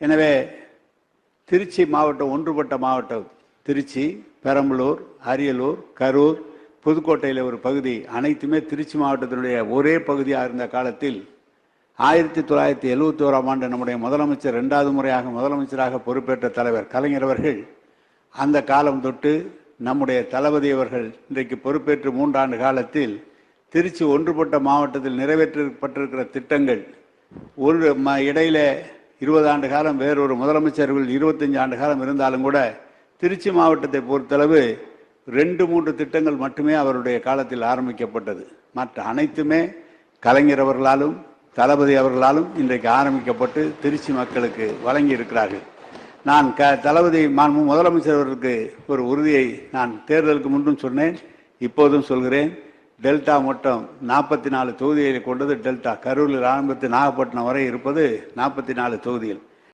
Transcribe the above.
எனவே திருச்சி மாவட்டம் ஒன்றுபட்ட மாவட்டம் திருச்சி, பெரம்பலூர், அரியலூர், கரூர், புதுக்கோட்டையில் ஒரு பகுதி அனைத்துமே திருச்சி மாவட்டத்தினுடைய ஒரே பகுதியாக இருந்த காலத்தில் 1971ஆம் ஆண்டு நம்முடைய முதலமைச்சர் 2வது முறையாக முதலமைச்சராக பொறுப்பேற்ற தலைவர் கலைஞர் அவர்கள் அந்த காலம் தொட்டு நம்முடைய தளபதி அவர்கள் இன்றைக்கு பொறுப்பேற்று 3 ஆண்டு காலத்தில் திருச்சி ஒன்றுபட்ட மாவட்டத்தில் நிறைவேற்றப்பட்டிருக்கிற திட்டங்கள் இடையில 20 ஆண்டு காலம் வேறொரு முதலமைச்சர்கள் 25 ஆண்டு காலம் இருந்தாலும் கூட திருச்சி மாவட்டத்தை பொறுத்தளவு 2-3 திட்டங்கள் மட்டுமே அவருடைய காலத்தில் ஆரம்பிக்கப்பட்டது. மற்ற அனைத்துமே கலைஞர் அவர்களாலும் தளபதி அவர்களாலும் இன்றைக்கு ஆரம்பிக்கப்பட்டு திருச்சி மக்களுக்கு வழங்கி இருக்கிறார்கள். நான் தளபதி முதலமைச்சர் அவர்களுக்கு ஒரு உறுதியை நான் தேர்தலுக்கு முன்னும் சொன்னேன், இப்போதும் சொல்கிறேன். டெல்டா மொத்தம் 44 தொகுதிகளை கொண்டது டெல்டா. கரூரில் ஆரம்பித்து நாகப்பட்டினம் வரை இருப்பது 44 தொகுதிகள்.